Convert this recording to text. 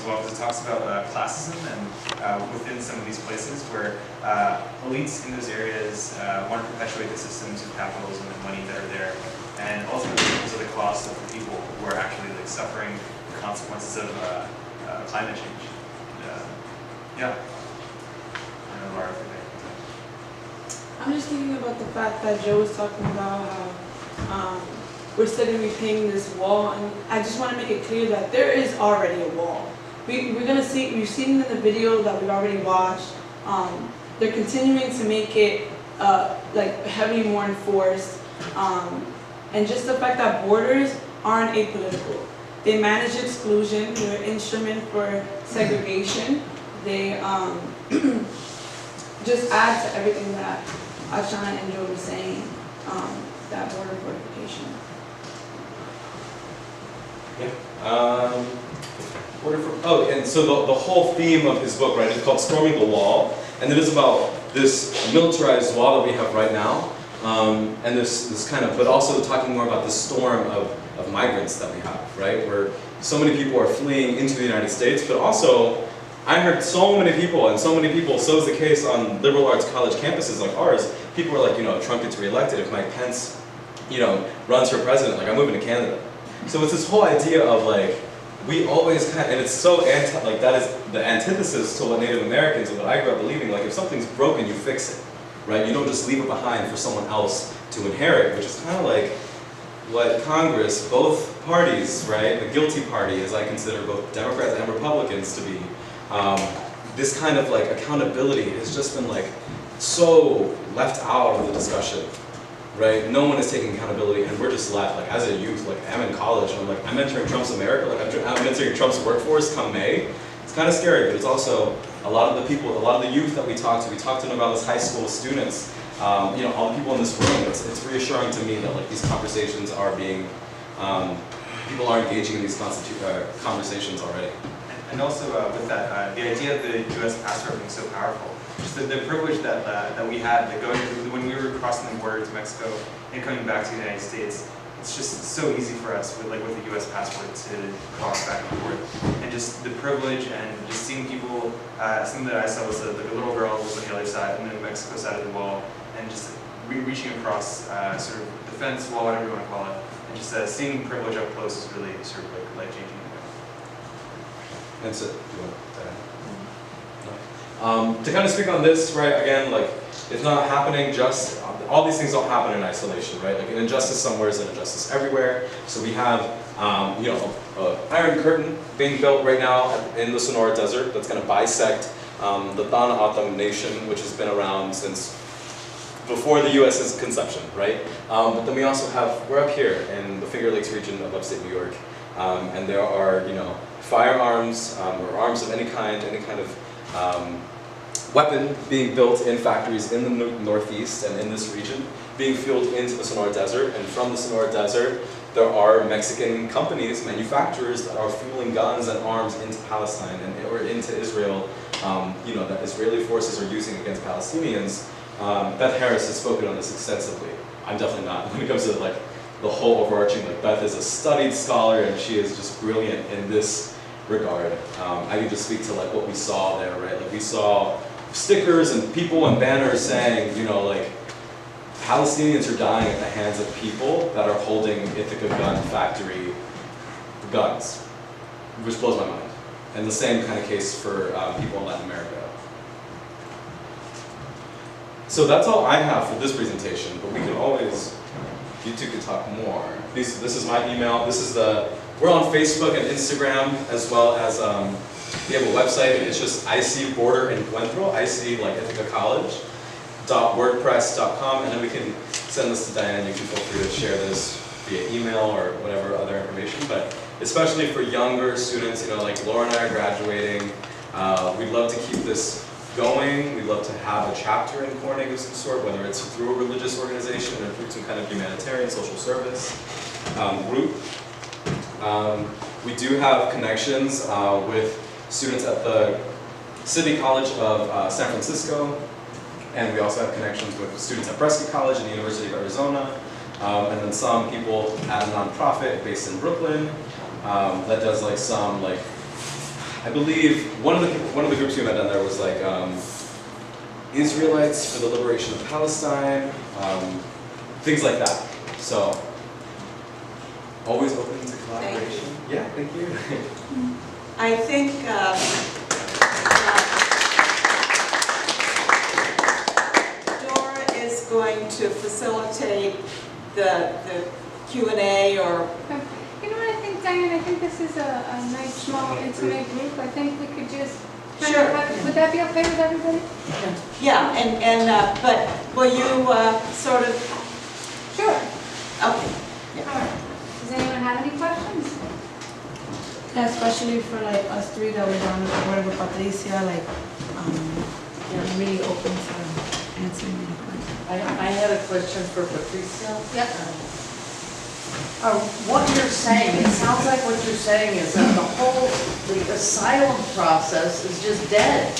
well, because it talks about classism and within some of these places where elites in those areas want to perpetuate the systems of capitalism and money that are there, and ultimately those are the costs of the people who are actually like suffering the consequences of climate change. Yeah. I don't know, Laura, if I'm just thinking about the fact that Joe was talking about how we're studying repaying this wall, and I just want to make it clear that there is already a wall. We're gonna see, we've seen in the video that we've already watched, they're continuing to make it like heavily more enforced, and just the fact that borders aren't apolitical. They manage exclusion, they're an instrument for segregation. They just add to everything that Ashana and Joe were saying, that border fortification. Yeah. And so the whole theme of his book, right, is called Storming the Wall, and it is about this militarized wall that we have right now, and this kind of, but also talking more about the storm of migrants that we have, right, where so many people are fleeing into the United States, but also I heard so many people, so is the case on liberal arts college campuses like ours, people are like, you know, Trump gets reelected, if Mike Pence, you know, runs for president, like I'm moving to Canada. So it's this whole idea of like, we always kind of, and it's so like that is the antithesis to what Native Americans and what I grew up believing, like if something's broken, you fix it, right? You don't just leave it behind for someone else to inherit, which is kind of like what Congress, both parties, right, the guilty party, as I consider both Democrats and Republicans to be, this kind of like accountability has just been like so left out of the discussion, right? No one is taking accountability, and we're just left, like as a youth, like I'm in college, and I'm entering Trump's America, like I'm entering Trump's workforce come May. It's kind of scary, but it's also a lot of the people, a lot of the youth that we talk to them about as high school students, you know, all the people in this room, it's reassuring to me that like these conversations are being, people are engaging in these conversations already. And also with that, the idea of the U.S. passport being so powerful, just the privilege that we had, that going when we were crossing the border to Mexico and coming back to the United States, it's just so easy for us with the U.S. passport to cross back and forth, and just the privilege and just seeing people. Something that I saw was like a little girl was on the other side, on the Mexico side of the wall, and just reaching across sort of the fence wall, whatever you want to call it, and just seeing privilege up close is really sort of like life-changing. That's it. Do you want to add? No. To kind of speak on this, right, again, like, it's not happening just, all these things don't happen in isolation, right? Like, an injustice somewhere is an injustice everywhere. So we have, you know, an iron curtain being built right now in the Sonora Desert that's going to bisect the Tana Atam Nation, which has been around since before the U.S.'s conception, right? But then we also have, we're up here in the Finger Lakes region of upstate New York, and there are, you know, firearms or arms of any kind of weapon being built in factories in the Northeast and in this region, being fueled into the Sonora Desert. And from the Sonora Desert, there are Mexican companies, manufacturers that are fueling guns and arms into Palestine or into Israel, you know, that Israeli forces are using against Palestinians. Beth Harris has spoken on this extensively. I'm definitely not. When it comes to like the whole overarching, like Beth is a studied scholar and she is just brilliant in this regard. I can just speak to like what we saw there, right? Like we saw stickers and people and banners saying, you know, like Palestinians are dying at the hands of people that are holding Ithaca gun factory guns, which blows my mind. And the same kind of case for people in Latin America. So that's all I have for this presentation, but we can always, you two could talk more. This is my email. This is we're on Facebook and Instagram, as well as we have a website. It's just IC Border Encuentro, IC like Ithaca College, .wordpress.com, and then we can send this to Diane. You can feel free to share this via email or whatever other information. But especially for younger students, you know, like Laura and I are graduating. We'd love to keep this going. We'd love to have a chapter in Corning of some sort, whether it's through a religious organization or through some kind of humanitarian social service group. We do have connections with students at the City College of San Francisco, and we also have connections with students at Prescott College and the University of Arizona, and then some people at a nonprofit based in Brooklyn that does like some like, I believe one of the groups we met down there was like Israelites for the Liberation of Palestine, things like that. So always open to collaboration. Yeah, thank you. I think Dora is going to facilitate the Q&A or. You know what I think, Diane? I think this is a nice, small, intimate group. I think we could just kind Sure. of have, would that be okay with everybody? Yeah, but will you sort of, Sure. okay. All right. Does anyone have any questions? Yeah, especially for like us three that were down at whatever Patricia, like, yeah, I'm really open to answering any questions. I had a question for Patricia. Yep. What you're saying, it sounds like what you're saying is that the asylum process is just dead.